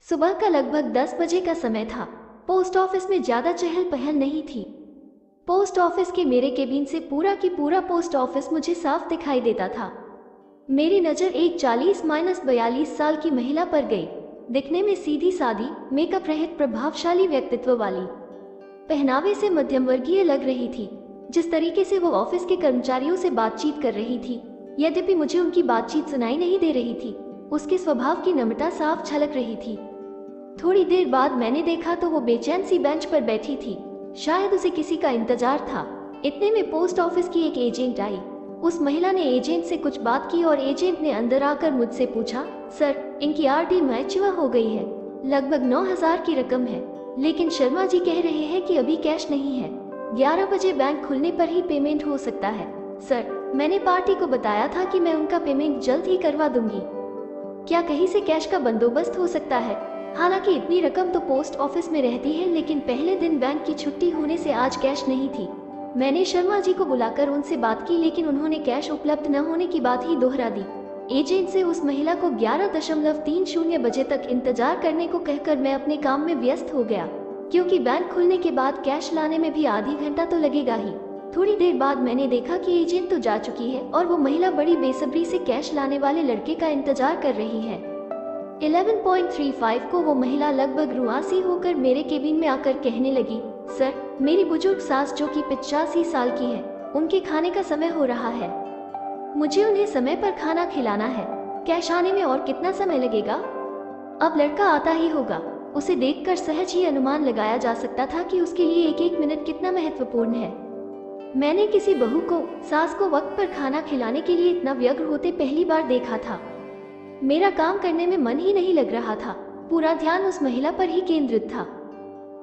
सुबह का लगभग 10 बजे का समय था। पोस्ट ऑफिस में ज्यादा चहल पहल नहीं थी। पोस्ट ऑफिस के मेरे केबिन से पूरा की पूरा पोस्ट ऑफिस मुझे साफ दिखाई देता था। मेरी नज़र एक 40-42 साल की महिला पर गई। दिखने में सीधी सादी, मेकअप रहित, प्रभावशाली व्यक्तित्व वाली, पहनावे से मध्यम वर्गीय लग रही थी। जिस तरीके से वो ऑफिस के कर्मचारियों से बातचीत कर रही थी, यद्यपि मुझे उनकी बातचीत सुनाई नहीं दे रही थी, उसके स्वभाव की नम्रता साफ झलक रही थी। थोड़ी देर बाद मैंने देखा तो वो बेचैन सी बेंच पर बैठी थी। शायद उसे किसी का इंतजार था। इतने में पोस्ट ऑफिस की एक एजेंट आई। उस महिला ने एजेंट से कुछ बात की और एजेंट ने अंदर आकर मुझसे पूछा, सर, इनकी आरडी मैच्योर हो गई है, लगभग 9,000 की रकम है, लेकिन शर्मा जी कह रहे हैं कि अभी कैश नहीं है, 11 बजे बैंक खुलने पर ही पेमेंट हो सकता है। सर, मैंने पार्टी को बताया था कि मैं उनका पेमेंट जल्द ही करवा दूंगी। क्या कहीं से कैश का बंदोबस्त हो सकता है? हालांकि इतनी रकम तो पोस्ट ऑफिस में रहती है, लेकिन पहले दिन बैंक की छुट्टी होने से आज कैश नहीं थी। मैंने शर्मा जी को बुलाकर उनसे बात की, लेकिन उन्होंने कैश उपलब्ध न होने की बात ही दोहरा दी। एजेंट से उस महिला को 11:30 बजे तक इंतजार करने को कहकर मैं अपने काम में व्यस्त हो गया, क्योंकि बैंक खुलने के बाद कैश लाने में भी आधी घंटा तो लगेगा ही। थोड़ी देर बाद मैंने देखा कि एजेंट तो जा चुकी है और वो महिला बड़ी बेसब्री से कैश लाने वाले लड़के का इंतजार कर रही है। 11:35 को वो महिला लगभग रुआसी होकर मेरे केबिन में आकर कहने लगी, सर, मेरी बुजुर्ग सास जो कि 85 साल की है, उनके खाने का समय हो रहा है। मुझे उन्हें समय पर खाना खिलाना है। कैश आने में और कितना समय लगेगा? अब लड़का आता ही होगा। उसे देखकर सहज ही अनुमान लगाया जा सकता था कि उसके लिए एक एक मिनट कितना महत्वपूर्ण है। मैंने किसी बहू को, सास को वक्त पर खाना खिलाने के लिए इतना व्यग्र होते पहली बार देखा था। मेरा काम करने में मन ही नहीं लग रहा था। पूरा ध्यान उस महिला पर ही केंद्रित था।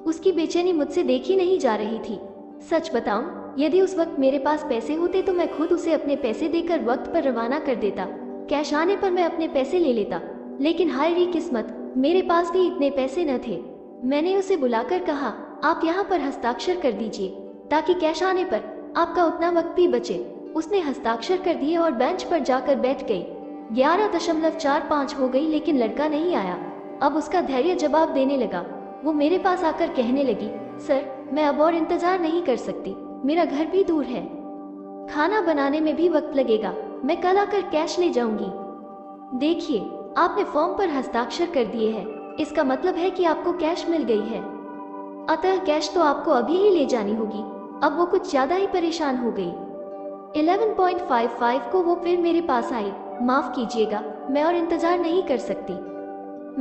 उसकी बेचैनी मुझसे देखी नहीं जा रही थी। सच बताऊं, यदि उस वक्त मेरे पास पैसे होते तो मैं खुद उसे अपने पैसे देकर वक्त पर रवाना कर देता। कैश आने पर मैं अपने पैसे ले लेता, लेकिन हाय री किस्मत, मेरे पास भी इतने पैसे न थे। मैंने उसे बुलाकर कहा, आप यहाँ पर हस्ताक्षर कर दीजिए, ताकि कैश आने पर आपका उतना वक्त भी बचे। उसने हस्ताक्षर कर दिए और बेंच पर जाकर बैठ गई। 11:45 हो गई, लेकिन लड़का नहीं आया। अब उसका धैर्य जवाब देने लगा। वो मेरे पास आकर कहने लगी, सर, मैं अब और इंतजार नहीं कर सकती, मेरा घर भी दूर है, खाना बनाने में भी वक्त लगेगा, मैं कल आकर कैश ले जाऊंगी। देखिए, आपने फॉर्म पर हस्ताक्षर कर दिए हैं, इसका मतलब है कि आपको कैश मिल गई है, अतः कैश तो आपको अभी ही ले जानी होगी। अब वो कुछ ज्यादा ही परेशान हो गई। 11:55 को वो फिर मेरे पास आई। माफ कीजिएगा, मैं और इंतजार नहीं कर सकती,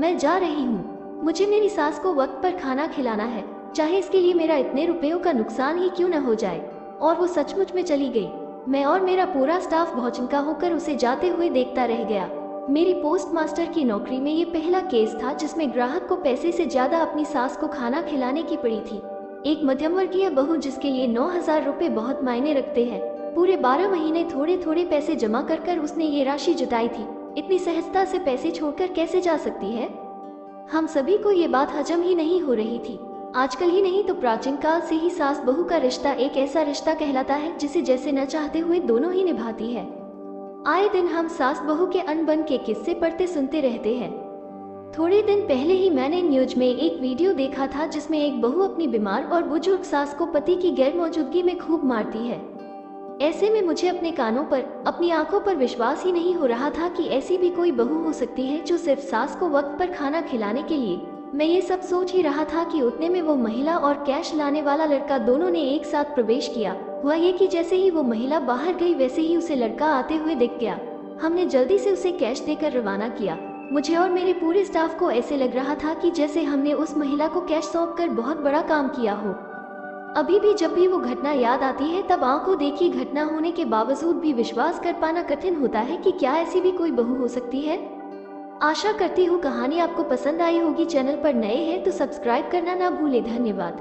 मैं जा रही हूँ। मुझे मेरी सास को वक्त पर खाना खिलाना है, चाहे इसके लिए मेरा इतने रुपयों का नुकसान ही क्यों न हो जाए। और वो सचमुच में चली गई। मैं और मेरा पूरा स्टाफ भौचक्का होकर उसे जाते हुए देखता रह गया। मेरी पोस्ट मास्टर की नौकरी में ये पहला केस था जिसमें ग्राहक को पैसे से ज्यादा अपनी सास को खाना खिलाने की पड़ी थी। एक मध्यम वर्गीय बहू जिसके लिए 9,000 रुपए बहुत मायने रखते हैं। पूरे 12 महीने थोड़े थोड़े पैसे जमा कर कर उसने ये राशि जुटाई थी। इतनी सहजता से पैसे छोड़कर कैसे जा सकती है? हम सभी को ये बात हजम ही नहीं हो रही थी। आजकल ही नहीं तो प्राचीन काल से ही सास बहू का रिश्ता एक ऐसा रिश्ता कहलाता है जिसे जैसे न चाहते हुए दोनों ही निभाती है। आए दिन हम सास बहू के अनबन के किस्से पढ़ते सुनते रहते हैं। थोड़े दिन पहले ही मैंने न्यूज में एक वीडियो देखा था जिसमें एक बहू अपनी बीमार और बुजुर्ग सास को पति की गैर मौजूदगी में खूब मारती है। ऐसे में मुझे अपने कानों पर, अपनी आंखों पर विश्वास ही नहीं हो रहा था कि ऐसी भी कोई बहू हो सकती है जो सिर्फ सास को वक्त पर खाना खिलाने के लिए। मैं ये सब सोच ही रहा था कि उतने में वो महिला और कैश लाने वाला लड़का दोनों ने एक साथ प्रवेश किया। हुआ ये कि जैसे ही वो महिला बाहर गई वैसे ही उसे लड़का आते हुए दिख गया। हमने जल्दी से उसे कैश देकर रवाना किया। मुझे और मेरे पूरे स्टाफ को ऐसे लग रहा था कि जैसे हमने उस महिला को कैश सौंपकर बहुत बड़ा काम किया हो। अभी भी जब भी वो घटना याद आती है तब आंखों देखी घटना होने के बावजूद भी विश्वास कर पाना कठिन होता है कि क्या ऐसी भी कोई बहू हो सकती है। आशा करती हूँ कहानी आपको पसंद आई होगी। चैनल पर नए हैं तो सब्सक्राइब करना ना भूलें। धन्यवाद।